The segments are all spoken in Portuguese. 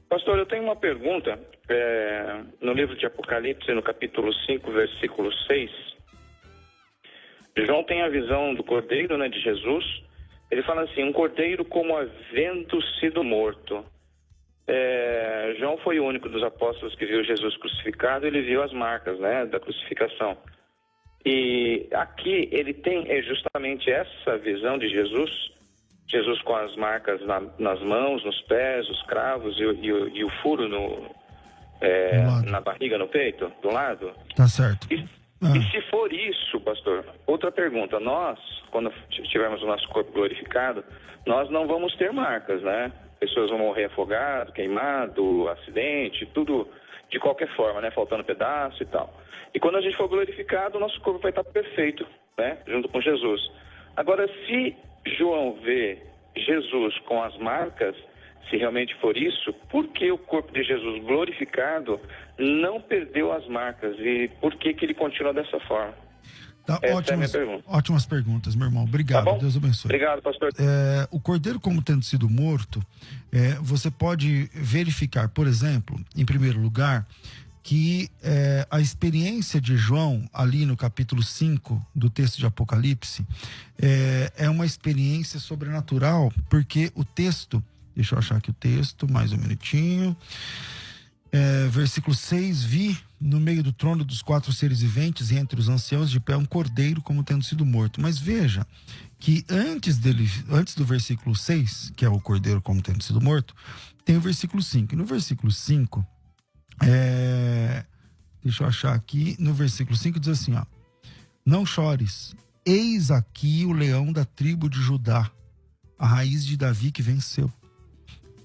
Pastor, eu tenho uma pergunta. No livro de Apocalipse, no capítulo 5, versículo 6, João tem a visão do cordeiro, né, de Jesus. Ele fala assim, um cordeiro como havendo sido morto. João foi o único dos apóstolos que viu Jesus crucificado, ele viu as marcas, né, da crucificação. E aqui ele tem justamente essa visão de Jesus com as marcas nas mãos, nos pés, os cravos e o furo na barriga, no peito, do lado. Tá certo. E se for isso, pastor, outra pergunta, nós, quando tivermos o nosso corpo glorificado, nós não vamos ter marcas, né? Pessoas vão morrer afogado, queimado, acidente, tudo de qualquer forma, né? Faltando pedaço e tal. E quando a gente for glorificado, o nosso corpo vai estar perfeito, né? Junto com Jesus. Agora, se João vê Jesus com as marcas, se realmente for isso, por que o corpo de Jesus glorificado não perdeu as marcas? E por que ele continua dessa forma? Tá, Essa é a minha pergunta. Ótimas perguntas, meu irmão. Obrigado, Tá bom? Deus abençoe. Obrigado, pastor. O cordeiro, como tendo sido morto, você pode verificar, por exemplo, em primeiro lugar, que a experiência de João, ali no capítulo 5 do texto de Apocalipse, é uma experiência sobrenatural, porque o texto, deixa eu achar aqui o texto, mais um minutinho, versículo 6, vi no meio do trono dos 4 seres viventes e entre os anciãos de pé um cordeiro como tendo sido morto. Mas veja que antes do versículo 6, que é o cordeiro como tendo sido morto, tem o versículo 5. E no versículo 5, deixa eu achar aqui, no versículo 5 diz assim, ó: não chores, eis aqui o leão da tribo de Judá, a raiz de Davi que venceu.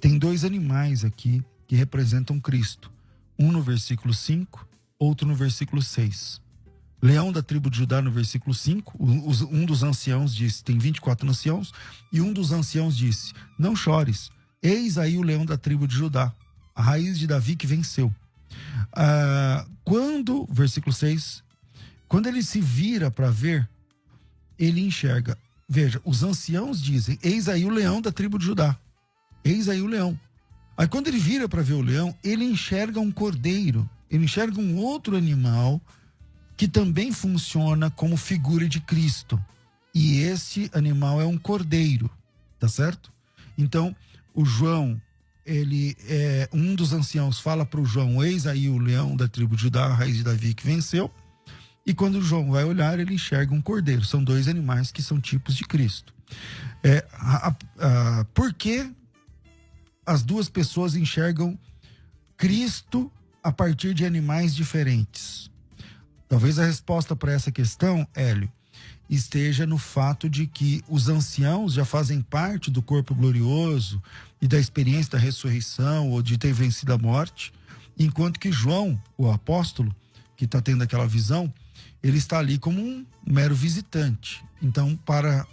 Tem 2 animais aqui que representam Cristo. Um no versículo 5, outro no versículo 6. Leão da tribo de Judá no versículo 5, um dos anciãos disse, tem 24 anciãos, e um dos anciãos disse, não chores, eis aí o leão da tribo de Judá, a raiz de Davi que venceu. Versículo 6, quando ele se vira para ver, ele enxerga. Veja, os anciãos dizem, eis aí o leão da tribo de Judá. Eis aí o leão. Aí quando ele vira para ver o leão, ele enxerga um cordeiro. Ele enxerga um outro animal que também funciona como figura de Cristo. E esse animal é um cordeiro, tá certo? Então, o João, um dos anciãos fala para o João, eis aí o leão da tribo de Judá, a raiz de Davi que venceu. E quando o João vai olhar, ele enxerga um cordeiro. São 2 animais que são tipos de Cristo. Por que as 2 pessoas enxergam Cristo a partir de animais diferentes? Talvez a resposta para essa questão, Hélio, esteja no fato de que os anciãos já fazem parte do corpo glorioso e da experiência da ressurreição ou de ter vencido a morte, enquanto que João, o apóstolo, que está tendo aquela visão, ele está ali como um mero visitante. Então, para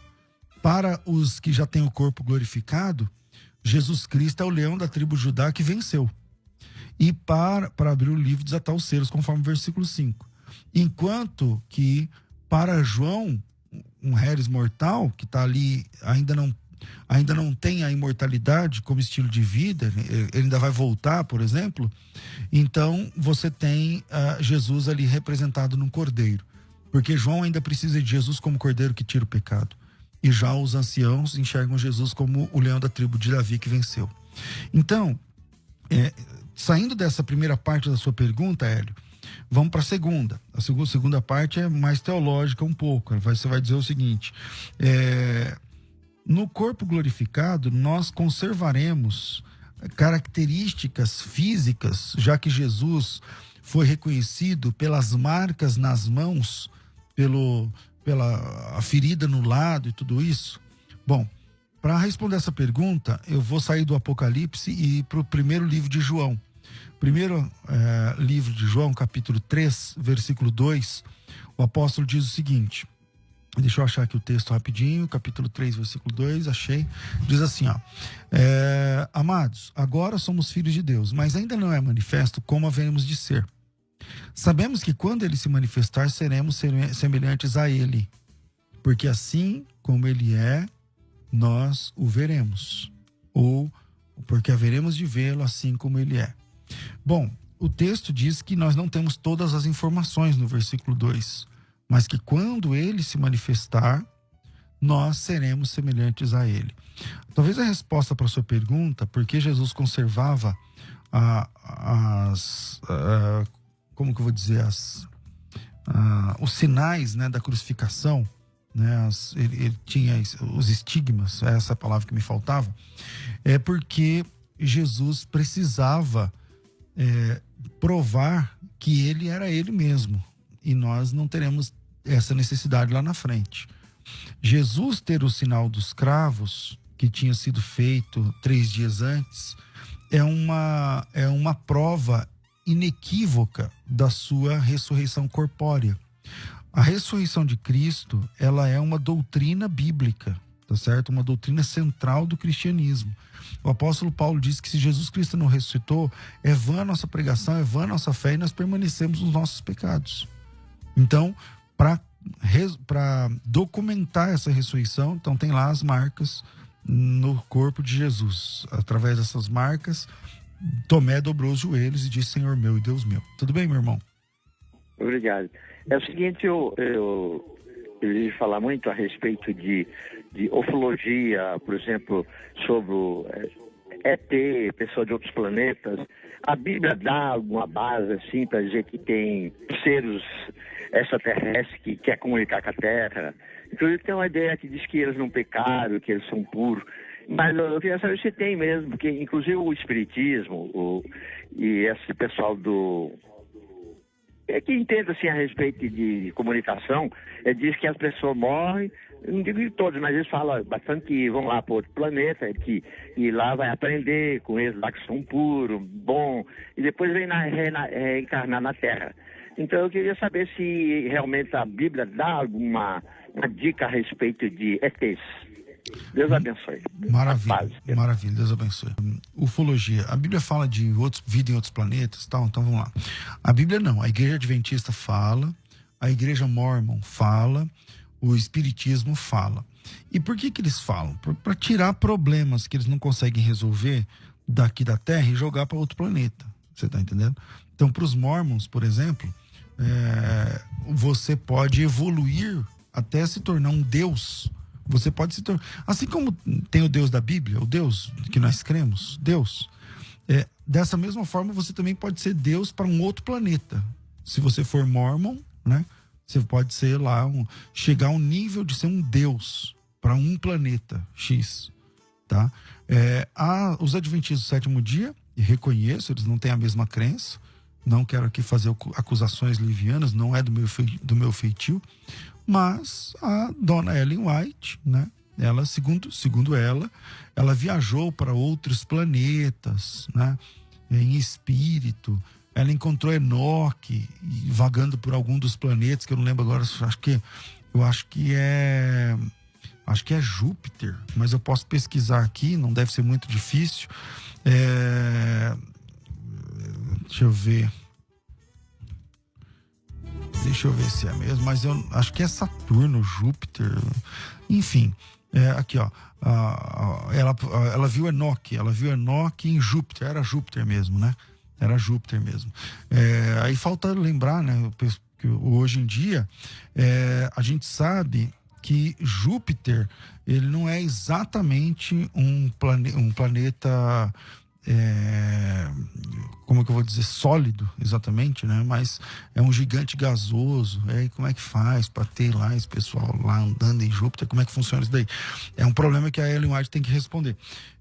os que já têm o corpo glorificado, Jesus Cristo é o leão da tribo de Judá que venceu. E para abrir o livro, desatar os selos, conforme o versículo 5. Enquanto que para João, um Reres mortal, que está ali, ainda não tem a imortalidade como estilo de vida, ele ainda vai voltar, por exemplo. Então você tem Jesus ali representado num cordeiro, porque João ainda precisa de Jesus como cordeiro que tira o pecado. E já os anciãos enxergam Jesus como o leão da tribo de Davi que venceu. Então, saindo dessa primeira parte da sua pergunta, Hélio, vamos para a segunda. A segunda parte é mais teológica um pouco. Você vai dizer o seguinte: no corpo glorificado, nós conservaremos características físicas, já que Jesus foi reconhecido pelas marcas nas mãos, pela ferida no lado e tudo isso. Bom, para responder essa pergunta, eu vou sair do Apocalipse e ir para o primeiro livro de João. Primeiro livro de João, capítulo 3, versículo 2, o apóstolo diz o seguinte, deixa eu achar aqui o texto rapidinho, capítulo 3, versículo 2, achei, diz assim, ó, amados, agora somos filhos de Deus, mas ainda não é manifesto como haveremos de ser. Sabemos que quando ele se manifestar, seremos semelhantes a ele, porque assim como ele é, nós o veremos. Ou porque haveremos de vê-lo assim como ele é. Bom, o texto diz que nós não temos todas as informações no versículo 2, mas que quando ele se manifestar, nós seremos semelhantes a ele. Talvez a resposta para a sua pergunta, por que Jesus conservava como que eu vou dizer, os sinais, né, da crucificação, né, ele tinha os estigmas, essa é a palavra que me faltava, é porque Jesus precisava provar que ele era ele mesmo, e nós não teremos essa necessidade lá na frente. Jesus ter o sinal dos cravos, que tinha sido feito 3 dias antes, é uma prova inequívoca da sua ressurreição corpórea. A ressurreição de Cristo, ela é uma doutrina bíblica, tá certo? Uma doutrina central do cristianismo. O apóstolo Paulo diz que se Jesus Cristo não ressuscitou, é vã a nossa pregação, é vã a nossa fé e nós permanecemos nos nossos pecados. Então, para documentar essa ressurreição, então tem lá as marcas no corpo de Jesus. Através dessas marcas, Tomé dobrou os joelhos e disse: Senhor meu e Deus meu. Tudo bem, meu irmão? Obrigado. É o seguinte, eu ia falar muito a respeito de ufologia, por exemplo, sobre ET, pessoa de outros planetas. A Bíblia dá alguma base assim para dizer que tem seres extraterrestres que quer comunicar com a Terra. Inclusive tem uma ideia que diz que eles não pecaram, que eles são puros. Mas eu queria saber se tem mesmo, porque inclusive o Espiritismo e esse pessoal que entende assim a respeito de comunicação, diz que as pessoas morrem, não digo de todos, mas eles falam bastante que vão lá para outro planeta, e lá vai aprender com eles lá que são puros, bom, e depois vem reencarnar na Terra. Então eu queria saber se realmente a Bíblia dá alguma dica a respeito de ETs. Deus abençoe. Maravilha, maravilha, Deus abençoe. Ufologia, a Bíblia fala de vida em outros planetas, tal, então vamos lá. A Bíblia não, a Igreja Adventista fala, a Igreja Mórmon fala, o Espiritismo fala. E por que eles falam? Para tirar problemas que eles não conseguem resolver daqui da Terra e jogar para outro planeta, você está entendendo? Então, para os Mórmons, por exemplo, você pode evoluir até se tornar um Deus. Você pode se tornar... Assim como tem o Deus da Bíblia, o Deus que nós cremos, Deus. Dessa mesma forma, você também pode ser Deus para um outro planeta. Se você for Mórmon, né? Você pode ser lá, chegar ao nível de ser um Deus para um planeta X, tá? Os Adventistas do Sétimo Dia, e reconheço, eles não têm a mesma crença. Não quero aqui fazer acusações livianas, não é do meu feitio. Mas a dona Ellen White, né? Ela, segundo ela viajou para outros planetas, né? Em espírito. Ela encontrou Enoque vagando por algum dos planetas, que eu não lembro agora, acho que é Júpiter, mas eu posso pesquisar aqui, não deve ser muito difícil. Deixa eu ver se é mesmo, mas eu acho que é Saturno, Júpiter, enfim. Aqui, ó, ela viu Enoque em Júpiter, era Júpiter mesmo, né? Era Júpiter mesmo. Aí falta lembrar, né, que hoje em dia a gente sabe que Júpiter, ele não é exatamente um planeta... como que eu vou dizer, sólido, exatamente, né? Mas é um gigante gasoso. Como é que faz para ter lá esse pessoal lá andando em Júpiter? Como é que funciona isso daí? É um problema que a Ellen White tem que responder,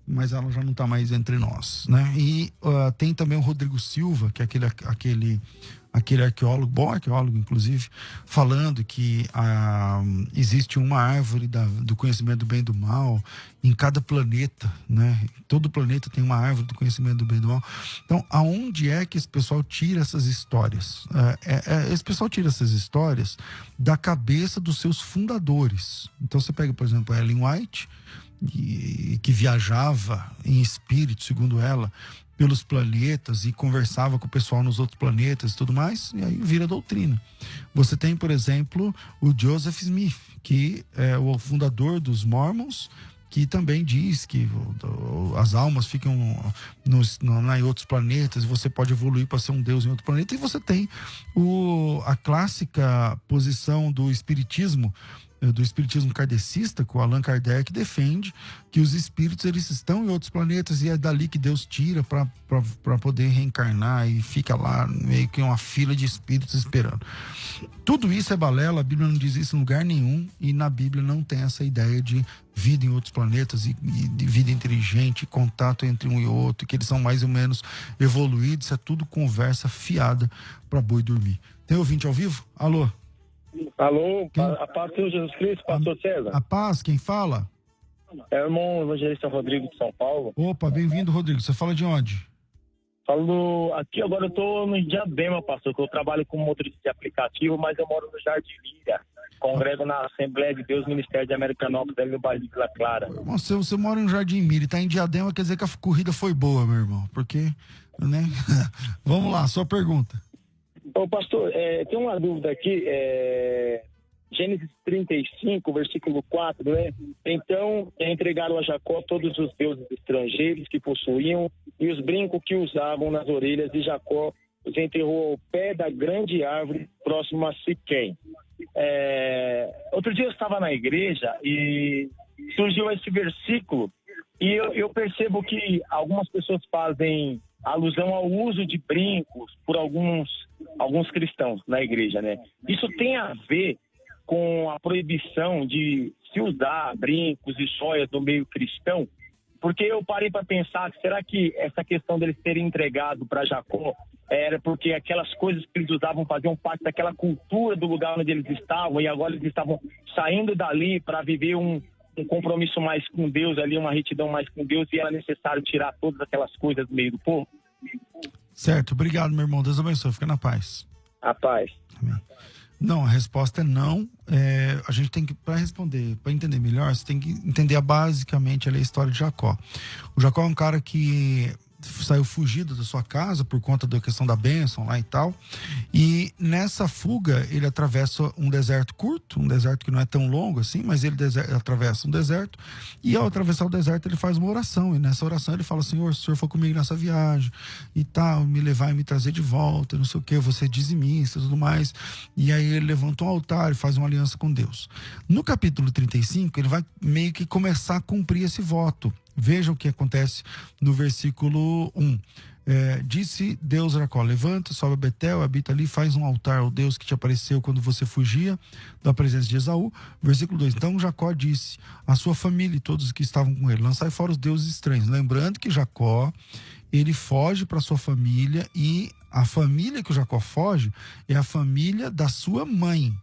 mas ela já não está mais entre nós, né? E tem também o Rodrigo Silva, que é aquele arqueólogo, bom arqueólogo inclusive, falando que existe uma árvore do conhecimento do bem e do mal em cada planeta, né? Todo planeta tem uma árvore do conhecimento do bem e do mal. Então, aonde é que esse pessoal tira essas histórias? Esse pessoal tira essas histórias da cabeça dos seus fundadores. Então, você pega, por exemplo, a Ellen White, que viajava em espírito, segundo ela, pelos planetas e conversava com o pessoal nos outros planetas e tudo mais, e aí vira doutrina. Você tem, por exemplo, o Joseph Smith, que é o fundador dos Mormons, que também diz que as almas ficam em outros planetas, você pode evoluir para ser um deus em outro planeta, e você tem a clássica posição do espiritismo kardecista, que o Allan Kardec defende que os espíritos eles estão em outros planetas e é dali que Deus tira para poder reencarnar, e fica lá meio que uma fila de espíritos esperando. Tudo isso é balela, a Bíblia não diz isso em lugar nenhum, e na Bíblia não tem essa ideia de vida em outros planetas e de vida inteligente, contato entre um e outro, que eles são mais ou menos evoluídos. Isso é tudo conversa fiada para boi dormir. Tem ouvinte ao vivo? Alô? Alô, a paz do Senhor Jesus Cristo, pastor César. A paz, quem fala? É o irmão evangelista Rodrigo de São Paulo. Opa, bem-vindo, Rodrigo. Você fala de onde? Falo aqui, agora eu tô no Diadema, pastor, que eu trabalho como motorista de aplicativo, mas eu moro no Jardim Líria. Congrego na Assembleia de Deus, Ministério de Americanópolis, ali no bairro de Vila Clara. Você mora em Jardim Miri, tá em Diadema, quer dizer que a corrida foi boa, meu irmão. Porque, né? Vamos lá, sua pergunta. Ô, pastor, tem uma dúvida aqui, Gênesis 35, versículo 4, né? Então, entregaram a Jacó todos os deuses estrangeiros que possuíam e os brincos que usavam nas orelhas de Jacó os enterrou ao pé da grande árvore próximo a Siquém. Outro dia eu estava na igreja e surgiu esse versículo e eu percebo que algumas pessoas fazem alusão ao uso de brincos por alguns cristãos na igreja, né? Isso tem a ver com a proibição de se usar brincos e joias no meio cristão? Porque eu parei para pensar, será que essa questão deles terem entregado para Jacó era porque aquelas coisas que eles usavam faziam parte daquela cultura do lugar onde eles estavam, e agora eles estavam saindo dali para viver um compromisso mais com Deus ali, uma retidão mais com Deus, e era necessário tirar todas aquelas coisas do meio do povo? Certo, obrigado, meu irmão. Deus abençoe, fica na paz. A paz. Amém. Não, a resposta é não. A gente tem que, para responder, para entender melhor, você tem que entender basicamente ali a história de Jacó. O Jacó é um cara que saiu fugido da sua casa por conta da questão da bênção lá e tal, e nessa fuga ele atravessa um deserto curto, um deserto que não é tão longo assim, mas ele atravessa um deserto, e ao atravessar o deserto ele faz uma oração, e nessa oração ele fala: Senhor, se o Senhor for comigo nessa viagem e tal, me levar e me trazer de volta, não sei o que, eu vou ser dizimista e tudo mais. E aí ele levanta um altar e faz uma aliança com Deus. No capítulo 35 ele vai meio que começar a cumprir esse voto. Veja o que acontece no versículo 1. Disse Deus a Jacó: levanta, sobe a Betel, habita ali, faz um altar ao Deus que te apareceu quando você fugia da presença de Esaú. Versículo 2. Então Jacó disse à sua família e todos os que estavam com ele: lançai fora os deuses estranhos. Lembrando que Jacó, ele foge para sua família, e a família que o Jacó foge é a família da sua mãe.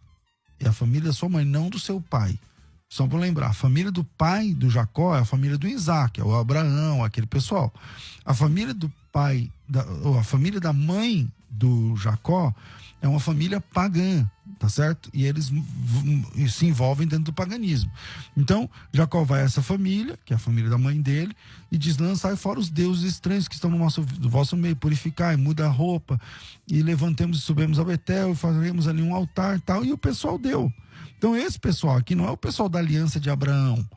É a família da sua mãe, não do seu pai. Só para lembrar, a família do pai do Jacó é a família do Isaac, é o Abraão, aquele pessoal. A família do pai, a família da mãe do Jacó é uma família pagã, tá certo? E eles se envolvem dentro do paganismo. Então, Jacó vai a essa família, que é a família da mãe dele, e diz: lançai fora os deuses estranhos que estão no vosso meio, purificai, muda a roupa, e levantemos e subimos a Betel, e faremos ali um altar e tal, e o pessoal deu. Então esse pessoal aqui não é o pessoal da aliança de Abraão,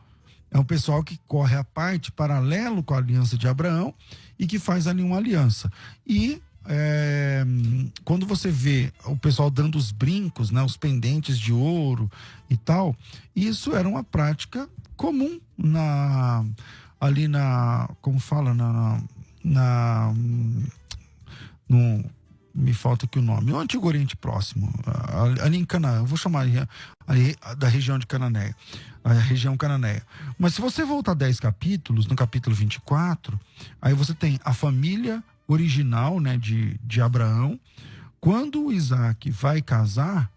é um pessoal que corre a parte paralelo com a aliança de Abraão e que faz ali uma aliança. E quando você vê o pessoal dando os brincos, né, os pendentes de ouro e tal, isso era uma prática comum como fala, me falta aqui o nome, no Antigo Oriente Próximo, ali em Canaã, eu vou chamar ali da região de Cananéia, a região cananeia. Mas se você voltar 10 capítulos, no capítulo 24, aí você tem a família original, né, de Abraão. Quando o Isaac vai casar,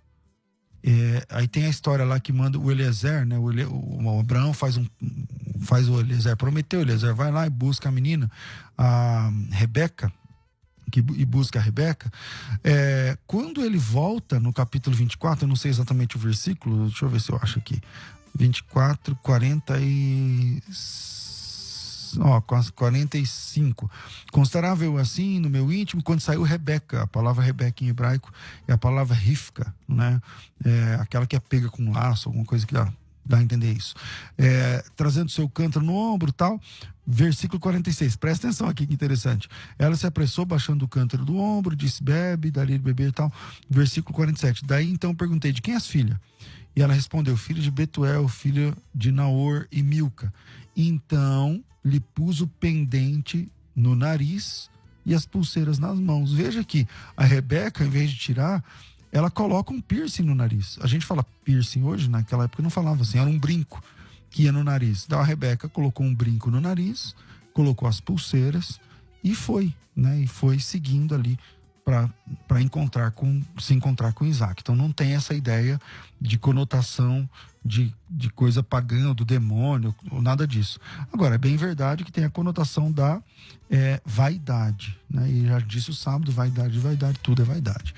aí tem a história lá que manda o Eliezer, né, o Abraão faz o Eliezer, prometeu, o Eliezer vai lá e busca a menina, a Rebeca, e busca a Rebeca. Quando ele volta no capítulo 24, eu não sei exatamente o versículo, deixa eu ver se eu acho aqui, 24, 45. Considerável assim no meu íntimo, quando saiu Rebeca. A palavra Rebeca em hebraico é a palavra Rifca, né? Aquela que é pega com um laço, alguma coisa que dá. Dá a entender isso. Trazendo seu cântaro no ombro, tal. Versículo 46. Presta atenção aqui, que interessante. Ela se apressou, baixando o cântaro do ombro, disse: bebe, dali de beber e tal. Versículo 47. Daí então perguntei: de quem és filha? E ela respondeu: filho de Betuel, filho de Naor e Milca. Então lhe pus o pendente no nariz e as pulseiras nas mãos. Veja que a Rebeca, em vez de tirar, ela coloca um piercing no nariz. A gente fala piercing hoje, naquela época não falava assim, era um brinco que ia no nariz. Então a Rebeca colocou um brinco no nariz, colocou as pulseiras e foi, né? E foi seguindo ali para se encontrar com Isaac. Então não tem essa ideia de conotação de coisa pagã, do demônio, ou nada disso. Agora, é bem verdade que tem a conotação da vaidade, né? E já disse o sábado, vaidade, tudo é vaidade.